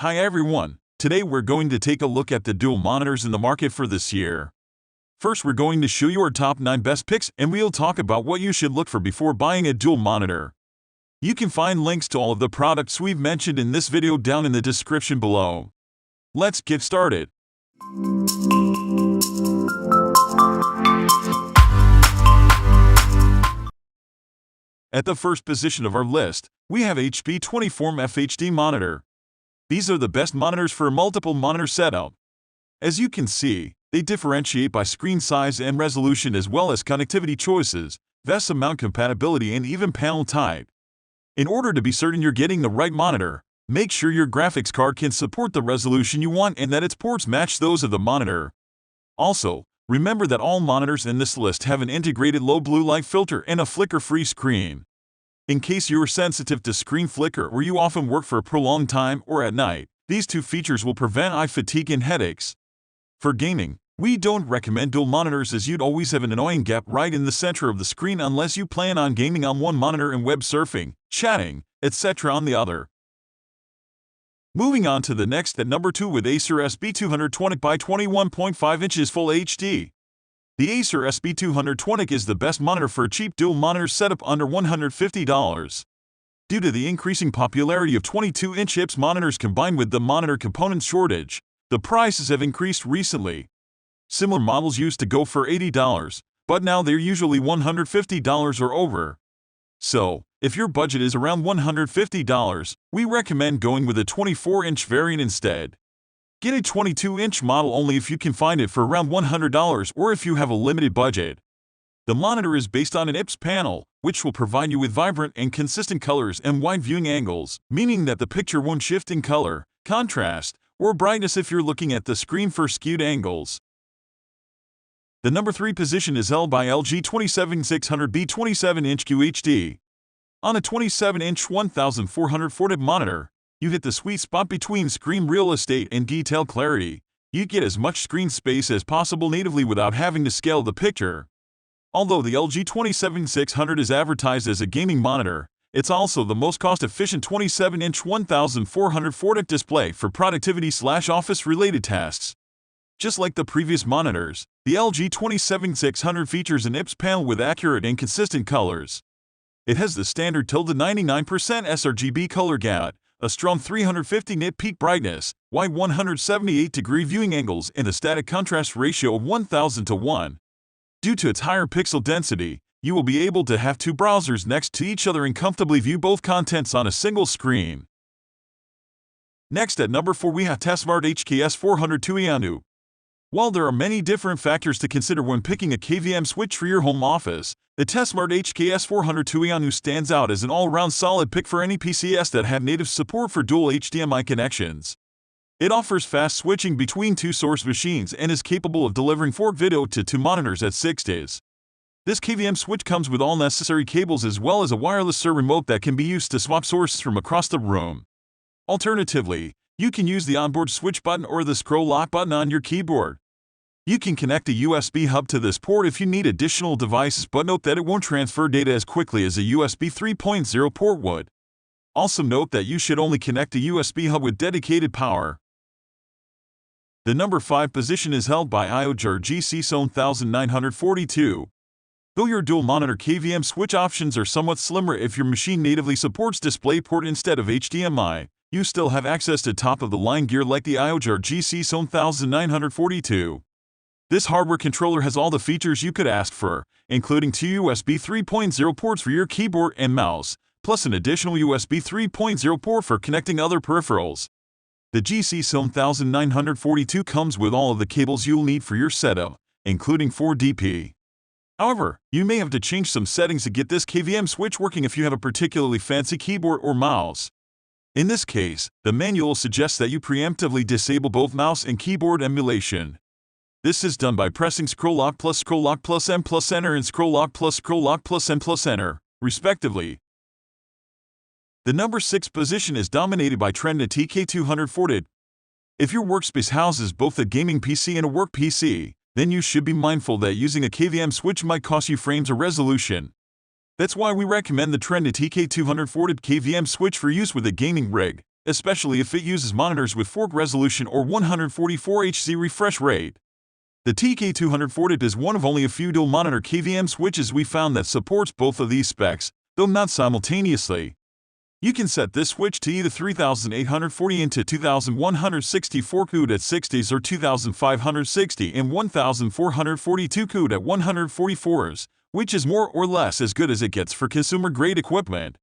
Hi everyone, today we're going to take a look at the dual monitors in the market for this year. First, we're going to show you our top 9 best picks and we'll talk about what you should look for before buying a dual monitor. You can find links to all of the products we've mentioned in this video down in the description below. Let's get started. At the first position of our list, we have SB220 FHD Monitor. These are the best monitors for a multiple monitor setup. As you can see, they differentiate by screen size and resolution as well as connectivity choices, VESA mount compatibility and even panel type. In order to be certain you're getting the right monitor, make sure your graphics card can support the resolution you want and that its ports match those of the monitor. Also, remember that all monitors in this list have an integrated low blue light filter and a flicker-free screen. In case you are sensitive to screen flicker or you often work for a prolonged time or at night, these two features will prevent eye fatigue and headaches. For gaming, we don't recommend dual monitors as you'd always have an annoying gap right in the center of the screen unless you plan on gaming on one monitor and web surfing, chatting, etc. on the other. Moving on to the next at number 2 with Acer SB220 by 21.5 inches Full HD. The Acer SB220 is the best monitor for a cheap dual monitor setup under $150. Due to the increasing popularity of 22-inch IPS monitors combined with the monitor component shortage, the prices have increased recently. Similar models used to go for $80, but now they're usually $150 or over. So, if your budget is around $150, we recommend going with a 24-inch variant instead. Get a 22-inch model only if you can find it for around $100 or if you have a limited budget. The monitor is based on an IPS panel, which will provide you with vibrant and consistent colors and wide viewing angles, meaning that the picture won't shift in color, contrast, or brightness if you're looking at the screen for skewed angles. The number 3 position is held by LG 27600B 27-inch QHD. On a 27-inch 1440p monitor, you hit the sweet spot between screen real estate and detail clarity. You get as much screen space as possible natively without having to scale the picture. Although the LG 27600 is advertised as a gaming monitor, it's also the most cost-efficient 27-inch 1440p display for productivity/office-related tasks. Just like the previous monitors, the LG 27600 features an IPS panel with accurate and consistent colors. It has the standard ~99% sRGB color gamut, a strong 350 nit peak brightness, wide 178-degree viewing angles, and a static contrast ratio of 1000 to 1. Due to its higher pixel density, you will be able to have two browsers next to each other and comfortably view both contents on a single screen. Next at number 4 we have TestSmart HKS4002A1U. While there are many different factors to consider when picking a KVM switch for your home office, the TestSmart HKS4002A1U stands out as an all-around solid pick for any PCs that have native support for dual HDMI connections. It offers fast switching between two source machines and is capable of delivering 4K video to 2 monitors at 6 days. This KVM switch comes with all necessary cables as well as a wireless SIR remote that can be used to swap sources from across the room. Alternatively, you can use the onboard switch button or the scroll lock button on your keyboard. You can connect a USB hub to this port if you need additional devices, but note that it won't transfer data as quickly as a USB 3.0 port would. Also note that you should only connect a USB hub with dedicated power. The number 5 position is held by IOGear GCS1942. Though your dual monitor KVM switch options are somewhat slimmer if your machine natively supports DisplayPort instead of HDMI, you still have access to top-of-the-line gear like the IOGear GCS1942. This hardware controller has all the features you could ask for, including 2 USB 3.0 ports for your keyboard and mouse, plus an additional USB 3.0 port for connecting other peripherals. The GCS1942 comes with all of the cables you'll need for your setup, including 4DP. However, you may have to change some settings to get this KVM switch working if you have a particularly fancy keyboard or mouse. In this case, the manual suggests that you preemptively disable both mouse and keyboard emulation. This is done by pressing Scroll Lock plus M plus Enter and Scroll Lock plus M plus Enter, respectively. The number 6 position is dominated by TRENDnet TK-240DP. If your workspace houses both a gaming PC and a work PC, then you should be mindful that using a KVM switch might cost you frames or resolution. That's why we recommend the TRENDnet TK-240DP KVM switch for use with a gaming rig. especially if it uses monitors with 4K resolution or 144 Hz refresh rate. The TK-240DP is one of only a few dual monitor KVM switches we found that supports both of these specs, though not simultaneously. You can set this switch to either 3840 into 2164 CUD at 60s or 2560 and 1442 CUD at 144s, which is more or less as good as it gets for consumer-grade equipment.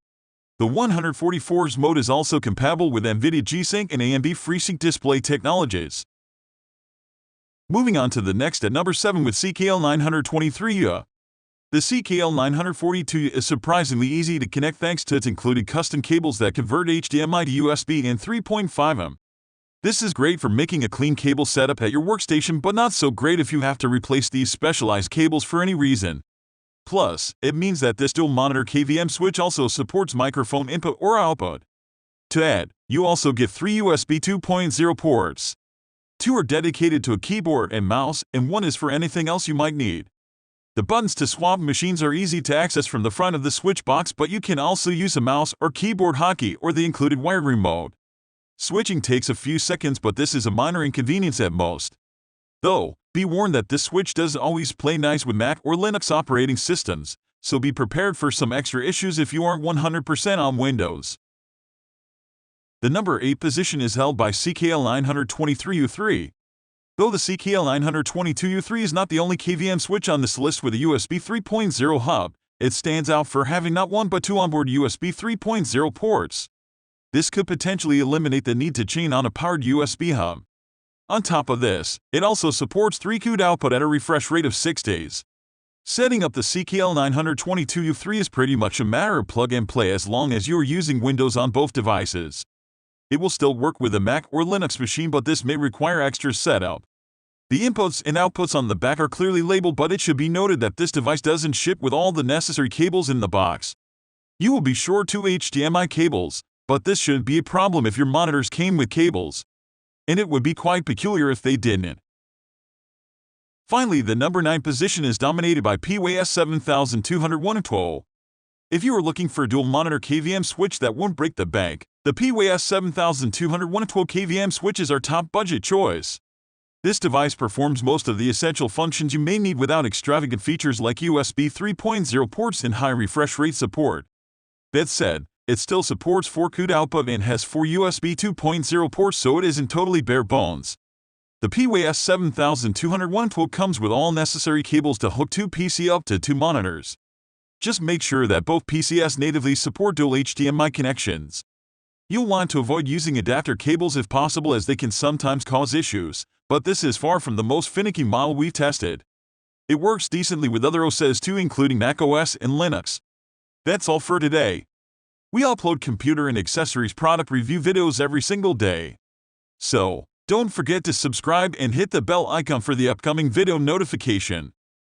The 144s mode is also compatible with NVIDIA G-Sync and AMD FreeSync display technologies. Moving on to the next at number 7 with CKL923U. The CKL942 is surprisingly easy to connect thanks to its included custom cables that convert HDMI to USB in 3.5mm. This is great for making a clean cable setup at your workstation, but not so great if you have to replace these specialized cables for any reason. Plus, it means that this dual monitor KVM switch also supports microphone input or output. To add, you also get 3 USB 2.0 ports. 2 are dedicated to a keyboard and mouse, and 1 is for anything else you might need. The buttons to swap machines are easy to access from the front of the switch box, but you can also use a mouse or keyboard hotkey or the included wired remote. Switching takes a few seconds, but this is a minor inconvenience at most. Though, be warned that this switch doesn't always play nice with Mac or Linux operating systems, so be prepared for some extra issues if you aren't 100% on Windows. The number 8 position is held by CKL923U3. Though the CKL922U3 is not the only KVM switch on this list with a USB 3.0 hub, it stands out for having not 1 but 2 onboard USB 3.0 ports. This could potentially eliminate the need to chain on a powered USB hub. On top of this, it also supports 3 CUD output at a refresh rate of 6 days. Setting up the CKL922U3 is pretty much a matter of plug and play as long as you are using Windows on both devices. It will still work with a Mac or Linux machine, but this may require extra setup. The inputs and outputs on the back are clearly labeled, but it should be noted that this device doesn't ship with all the necessary cables in the box. You will be short 2 HDMI cables, but this shouldn't be a problem if your monitors came with cables. And it would be quite peculiar if they didn't. Finally, the number 9 position is dominated by Pways S7201H2. If you are looking for a dual monitor KVM switch that won't break the bank, the Pways S7201H2 KVM switch is our top budget choice. This device performs most of the essential functions you may need without extravagant features like USB 3.0 ports and high refresh rate support. That said, it still supports 4 CUD output and has 4 USB 2.0 ports, so it isn't totally bare bones. The Pways S7201H2 comes with all necessary cables to hook 2 PC up to 2 monitors. Just make sure that both PCs natively support dual HDMI connections. You'll want to avoid using adapter cables if possible, as they can sometimes cause issues, but this is far from the most finicky model we've tested. It works decently with other OSes too, including macOS and Linux. That's all for today. We upload computer and accessories product review videos every single day. So, don't forget to subscribe and hit the bell icon for the upcoming video notification.